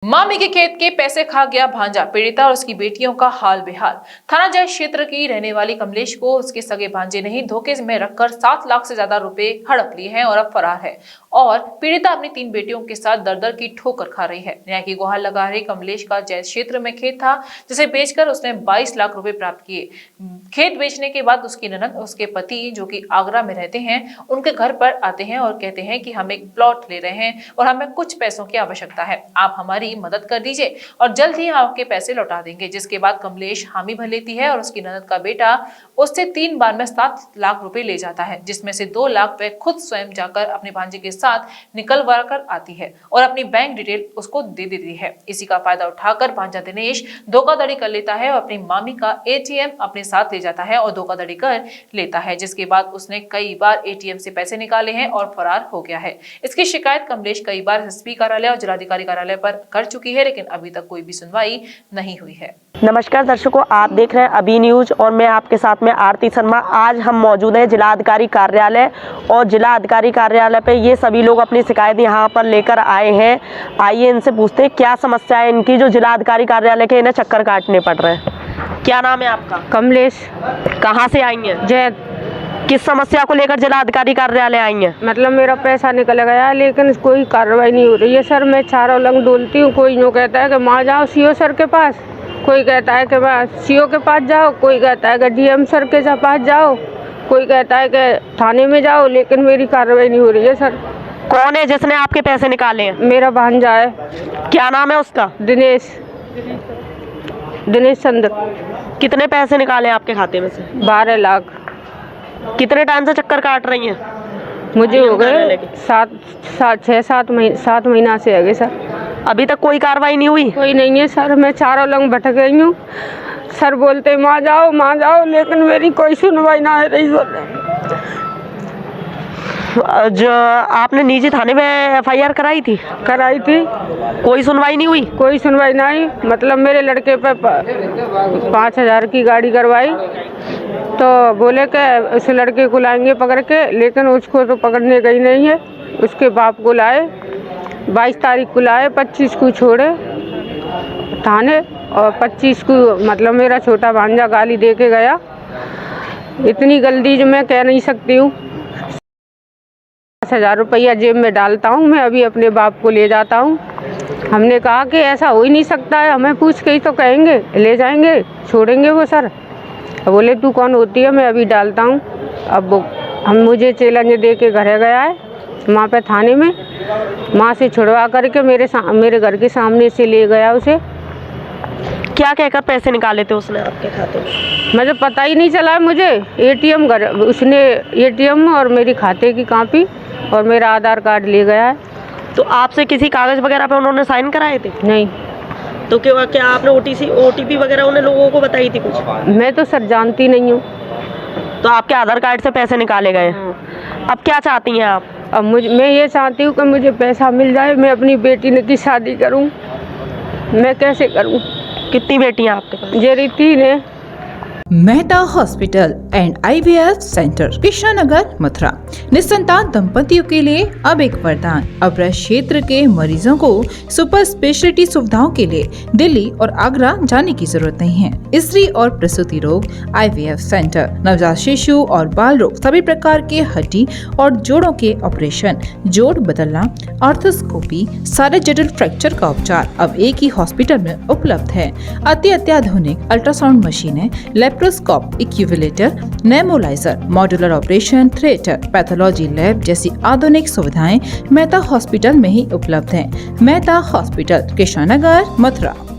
मामी के खेत के पैसे खा गया भांजा, पीड़िता और उसकी बेटियों का हाल बेहाल। थाना जय क्षेत्र की रहने वाली कमलेश को उसके सगे भांजे ने ही धोखे में रखकर 7 लाख से ज्यादा रुपए हड़प लिए हैं और अब फरार है। और पीड़िता अपनी 3 बेटियों के साथ दर दर की ठोकर खा रही है। न्याय की गुहार लगा रही कमलेश का जय क्षेत्र में खेत था, जिसे बेचकर उसने 22 लाख रुपए प्राप्त किए। खेत बेचने के बाद उसकी ननद उसके पति, जो कि आगरा में रहते हैं, उनके घर पर आते हैं और कहते हैं कि हम एक प्लॉट ले रहे हैं और हमें कुछ पैसों की आवश्यकता है, आप हमारी मदद कर दीजिए और जल्द ही आपके पैसे लौटा देंगे। जिसके बाद कमलेश हामी भर लेती है और उसकी ननद का बेटा उससे 3 बार में 7 लाख रुपए ले जाता है, जिसमें से 2 लाख वह खुद स्वयं जाकर अपने भांजे के साथ निकलवा कर आती है और अपनी बैंक डिटेल उसको दे देती है। इसी का फायदा उठाकर भांजा दिनेश धोखाधड़ी कर लेता है और अपनी मामी का एटीएम अपने साथ ले जाता है और धोखाधड़ी कर लेता है। जिसके बाद उसने कई बार एटीएम से पैसे निकाले हैं और फरार हो गया है। इसकी शिकायत कमलेश कई बार एसपी कार्यालय और जिलाधिकारी कार्यालय पर कर चुकी है, लेकिन अभी तक कोई भी सुनवाई नहीं हुई है। नमस्कार दर्शकों, आप देख रहे हैं अभी न्यूज और मैं आपके साथ में आरती शर्मा। आज हम मौजूद हैं जिला अधिकारी कार्यालय और जिला अधिकारी कार्यालय पे ये सभी लोग अपनी शिकायत यहाँ पर लेकर आए हैं। आइए इनसे पूछते हैं क्या समस्या है इनकी, जो जिला अधिकारी कार्यालय के इन्हें चक्कर काटने पड़ रहे हैं। क्या नाम है आपका? कमलेश। कहाँ से आई हैं? जय। किस समस्या को लेकर जिला अधिकारी कार्यालय आई हैं? मतलब मेरा पैसा निकल गया लेकिन कोई कार्रवाई नहीं हो रही है सर। मैं चारों लंग डोलती हूँ, कोई यूँ कहता है कि माँ जाओ सीओ सर के पास, कोई कहता है कि सीओ के पास जाओ, कोई कहता है कि डीएम सर के पास जाओ, कोई कहता है कि थाने में जाओ, लेकिन मेरी कार्रवाई नहीं हो रही है सर। कौन है जिसने आपके पैसे निकाले हैं? मेरा भांजा है। क्या नाम है उसका? दिनेश चंद्र। कितने पैसे निकाले आपके खाते में से? 12 लाख। कितने टाइम से चक्कर काट रही हैं? मुझे हो गए 7 महीना से है सर। अभी तक कोई कार्रवाई नहीं हुई? कोई नहीं है सर। मैं चारों लंग भटक गई हूँ। सर बोलते माँ जाओ, लेकिन मेरी कोई सुनवाई ना है रही। जो आपने निजी थाने में एफआईआर कराई थी? कराई थी। कोई सुनवाई नहीं हुई? कोई सुनवाई नहीं। मतलब मेरे लड़के पे 5,000 की गाड़ी करवाई तो बोले कि उस लड़के को लाएंगे पकड़ के, लेकिन उसको तो पकड़ने गई नहीं है। उसके बाप को लाए, 22 तारीख को लाए, 25 को छोड़े थाने और 25 को मतलब मेरा छोटा भांजा गाली दे के गया। इतनी जल्दी जो मैं कह नहीं सकती हूँ। 10,000 रुपया जेब में डालता हूँ मैं, अभी अपने बाप को ले जाता हूँ। हमने कहा कि ऐसा हो ही नहीं सकता है, हमें पूछ के ही तो कहेंगे, ले जाएंगे, छोड़ेंगे वो सर। बोले तू कौन होती है, मैं अभी डालता हूँ। अब हम मुझे चैलेंज दे के घर गया है वहाँ पे थाने में, माँ से छुड़वा करके मेरे घर के सामने से ले गया उसे। क्या कहकर पैसे निकाले थे उसने आपके खाते में? मुझे पता ही नहीं चला। मुझे उसने एटीएम और मेरी खाते की कॉपी और मेरा आधार कार्ड ले गया है। तो आपसे किसी कागज़ वगैरह पे उन्होंने साइन कराए थे? नहीं। तो क्या आपने ओटीपी वगैरह उन्हें लोगों को बताई थी कुछ? मैं तो सर जानती नहीं हूँ। तो आपके आधार कार्ड से पैसे निकाले गए? अब क्या चाहती हैं आप? अब मैं ये चाहती हूँ कि मुझे पैसा मिल जाए, मैं अपनी बेटी की शादी करूँ। मैं कैसे करूँ? कितनी बेटियां आपके पास? मेरी 3 है। Mehta hospital and IVF centre, Krishnanagar, Mathura. निसंतान दंपतियों के लिए अब एक वरदान। अब क्षेत्र के मरीजों को सुपर स्पेशलिटी सुविधाओं के लिए दिल्ली और आगरा जाने की जरूरत नहीं है। स्त्री और प्रसूति रोग आईवीएफ सेंटर, नवजात शिशु और बाल रोग, सभी प्रकार के हड्डी और जोड़ों के ऑपरेशन, जोड़ बदलना, आर्थोस्कोपी, सारे जटिल फ्रैक्चर का उपचार अब एक ही हॉस्पिटल में उपलब्ध है। अत्याधुनिक अल्ट्रासाउंड मशीनें, लेप्रोस्कोप, इक्यूविलेटर, nebuliser, modular operation theatre, pathology lab जैसी आधुनिक सुविधाएं मेहता हॉस्पिटल में ही उपलब्ध हैं। मेहता हॉस्पिटल, कृष्णानगर, मथुरा।